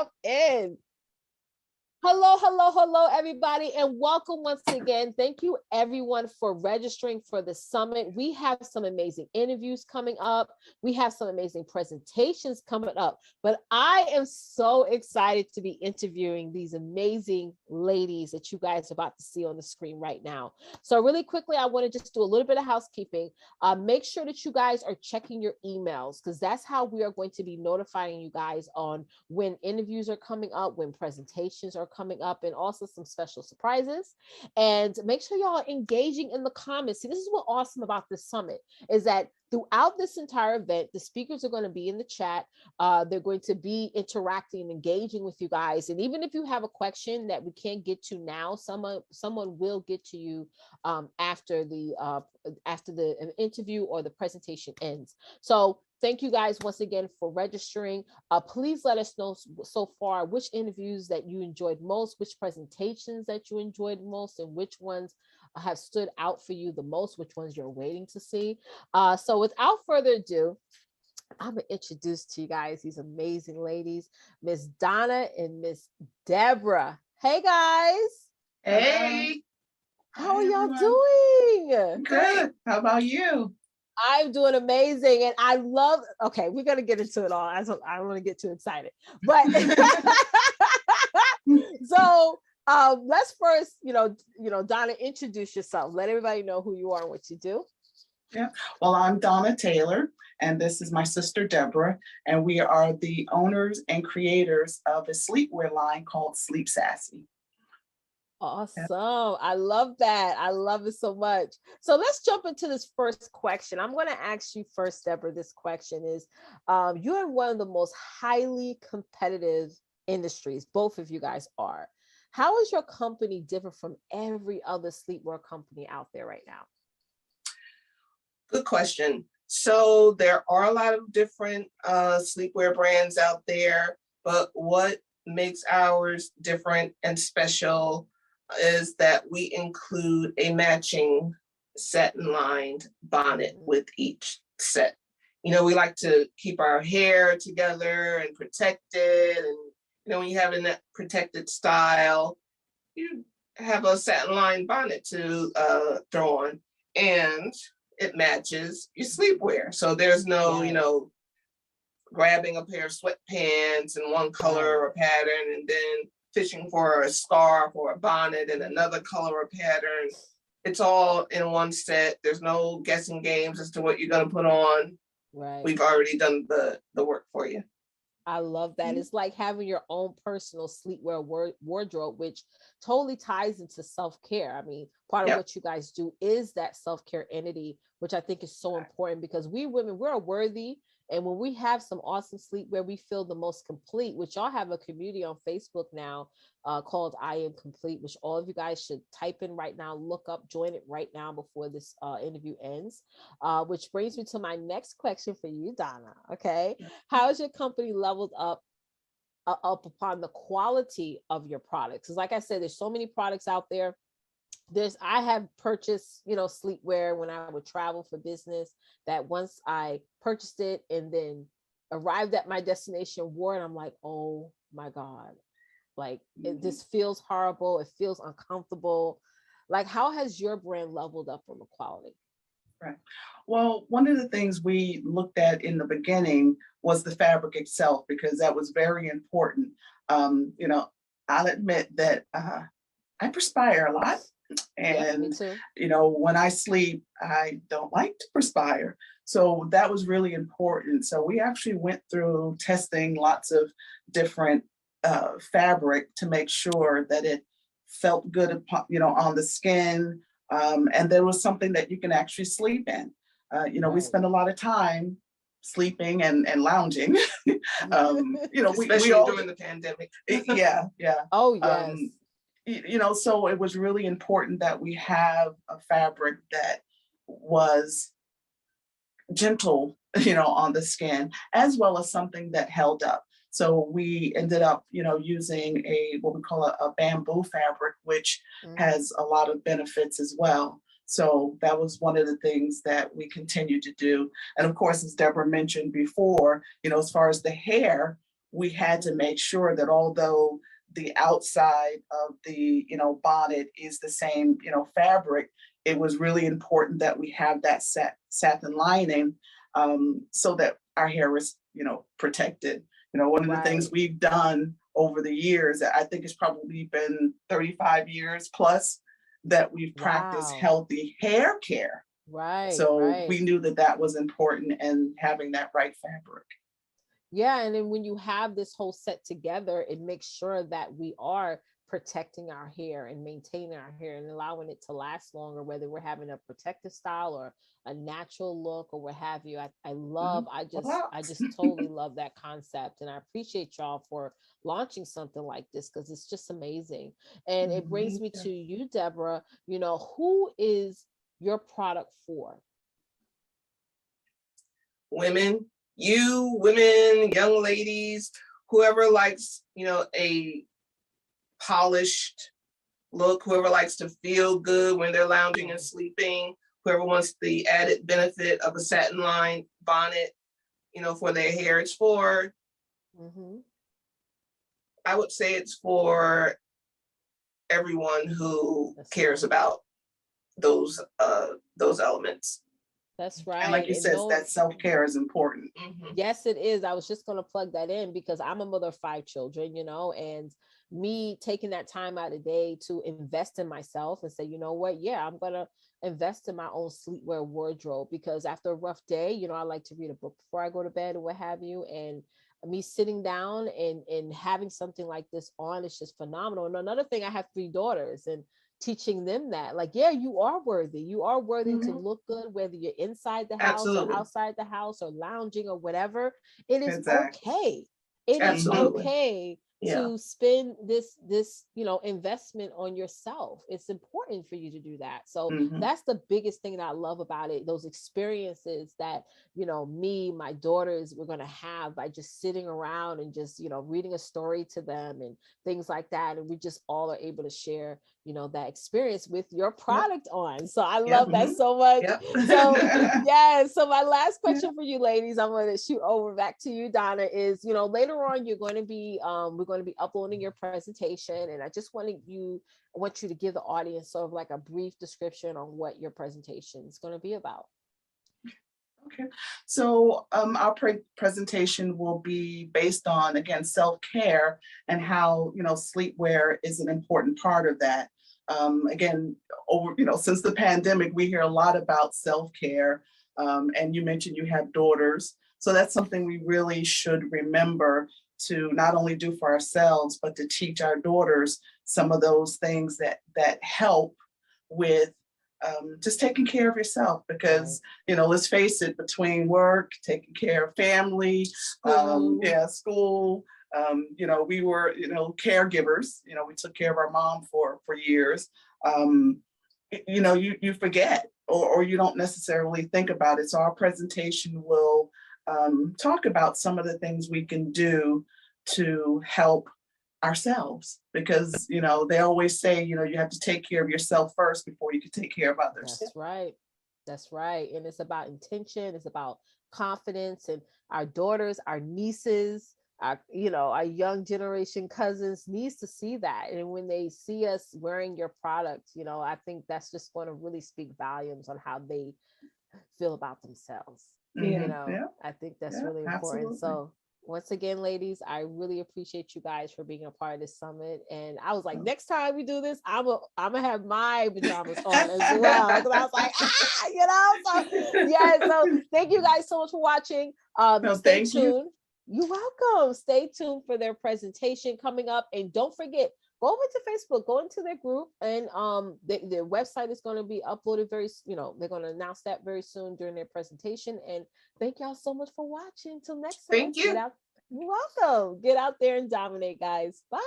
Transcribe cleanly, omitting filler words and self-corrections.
jump in. Hello, hello, hello, everybody, and welcome once again. Thank you, everyone, for registering for the summit. We have some amazing interviews coming up. We have some amazing presentations coming up, but I am so excited to be interviewing these amazing ladies that you guys are about to see on the screen right now. So really quickly, I want to just do a little bit of housekeeping. Make sure that you guys are checking your emails, because that's how we are going to be notifying you guys on when interviews are coming up, when presentations are coming up, and also some special surprises. And make sure y'all are engaging in the comments. See, this is what's awesome about this summit, is that throughout this entire event, the speakers are going to be in the chat. They're going to be interacting and engaging with you guys. And even if you have a question that we can't get to now, someone will get to you after the interview or the presentation ends. So thank you guys once again for registering. Please let us know so far which interviews that you enjoyed most, which presentations that you enjoyed most, and which ones have stood out for you the most, which ones you're waiting to see. So without further ado, I'm gonna introduce to you guys these amazing ladies, Miss Donna and Miss Deborah. Hey guys. Hey. How are y'all doing? Good. How about you? I'm doing amazing, and I love. Okay, we're gonna get into it all. I don't want to get too excited, but so let's first, Donna, introduce yourself. Let everybody know who you are and what you do. Yeah. Well, I'm Donna Taylor, and this is my sister Deborah, and we are the owners and creators of a sleepwear line called Sleep Sassy. Awesome. Yeah. I love that. I love it so much. So let's jump into this first question. I'm going to ask you first, Deborah. This question is, you're in one of the most highly competitive industries. Both of you guys are. How is your company different from every other sleepwear company out there right now? Good question. So there are a lot of different sleepwear brands out there, but what makes ours different and special is that we include a matching satin-lined bonnet with each set. We like to keep our hair together and protected, and when you have in that protected style, you have a satin-lined bonnet to throw on, and it matches your sleepwear. So there's no, grabbing a pair of sweatpants in one color or pattern and then fishing for a scarf or a bonnet in another color or pattern. It's all in one set. There's no guessing games as to what you're going to put on. Right. We've already done the work for you. I love that. Mm-hmm. It's like having your own personal sleepwear wardrobe, which totally ties into self-care. I mean, part of what you guys do is that self-care entity, which I think is so important, because we women, we're worthy. And when we have some awesome sleepwear, we feel the most complete, which y'all have a community on Facebook now called I Am Complete, which all of you guys should type in right now, look up, join it right now before this interview ends, which brings me to my next question for you, Donna. Okay. How is your company leveled up upon the quality of your products? Because like I said, there's so many products out there. I have purchased, sleepwear when I would travel for business, that once I purchased it and then arrived at my destination, wore it, I'm like, oh my God, like this feels horrible. It feels uncomfortable. Like, how has your brand leveled up on the quality? Right. Well, one of the things we looked at in the beginning was the fabric itself, because that was very important. I'll admit that I perspire a lot. And, when I sleep, I don't like to perspire. So that was really important. So we actually went through testing lots of different fabric to make sure that it felt good, on the skin. And there was something that you can actually sleep in. We spend a lot of time sleeping and lounging. Especially during the pandemic. Yeah. Oh, yes. So it was really important that we have a fabric that was gentle, on the skin, as well as something that held up. So we ended up, using what we call a bamboo fabric, which has a lot of benefits as well. So that was one of the things that we continue to do. And of course, as Deborah mentioned before, as far as the hair, we had to make sure that although the outside of the, bonnet is the same, fabric, it was really important that we have that satin lining, so that our hair is, protected. One of the things we've done over the years, I think it's probably been 35 years plus that we've practiced healthy hair care. So we knew that that was important, and having that right fabric. Yeah, and then when you have this whole set together, it makes sure that we are protecting our hair and maintaining our hair and allowing it to last longer, whether we're having a protective style or a natural look or what have you. I love, I just totally love that concept. And I appreciate y'all for launching something like this, because it's just amazing. And it brings me to you, Deborah. Who is your product for? Women, young ladies, whoever likes, a polished look, whoever likes to feel good when they're lounging and sleeping, whoever wants the added benefit of a satin lined bonnet, for their hair. It's for, I would say it's for everyone who cares about those elements. That's right. And like you said, that self-care is important. Yes, it is. I was just going to plug that in because I'm a mother of 5 children, and me taking that time out of the day to invest in myself and say, you know what? Yeah, I'm going to invest in my own sleepwear wardrobe, because after a rough day, I like to read a book before I go to bed or what have you. And me sitting down and having something like this on is just phenomenal. And another thing, I have 3 daughters, and teaching them that, like, yeah, you are worthy to look good, whether you're inside the house or outside the house or lounging or whatever. It is okay. It is okay to spend this investment on yourself. It's important for you to do that. So that's the biggest thing that I love about it, those experiences that me, my daughters, we're going to have by just sitting around and just reading a story to them and things like that, and we just all are able to share that experience with your product on. So I love that so much. So so my last question for you ladies, I'm going to shoot over back to you, Donna, is later on you're going to be we're going to be uploading your presentation, and I just want you to give the audience sort of like a brief description on what your presentation is going to be about. Okay, so our presentation will be based on, again, self-care and how sleepwear is an important part of that. Again, since the pandemic, we hear a lot about self-care, and you mentioned you have daughters, so that's something we really should remember to not only do for ourselves, but to teach our daughters some of those things that help with just taking care of yourself, because let's face it, between work, taking care of family, school, we were caregivers. We took care of our mom for years. You forget, or you don't necessarily think about it. So our presentation will talk about some of the things we can do to help ourselves, because they always say you have to take care of yourself first before you can take care of others. That's right. And it's about intention, it's about confidence, and our daughters, our nieces, our young generation cousins needs to see that. And when they see us wearing your product, I think that's just going to really speak volumes on how they feel about themselves. I think that's really important. Absolutely. So once again, ladies, I really appreciate you guys for being a part of this summit. And I was like, next time we do this, I'm gonna have my pajamas on as well. Because I was like, so thank you guys so much for watching. Stay tuned. You're welcome. Stay tuned for their presentation coming up. And don't forget, go over to Facebook, go into their group, and their website is going to be uploaded they're going to announce that very soon during their presentation. And thank y'all so much for watching. Till next time. Thank you. You're welcome. Get out there and dominate, guys. Bye.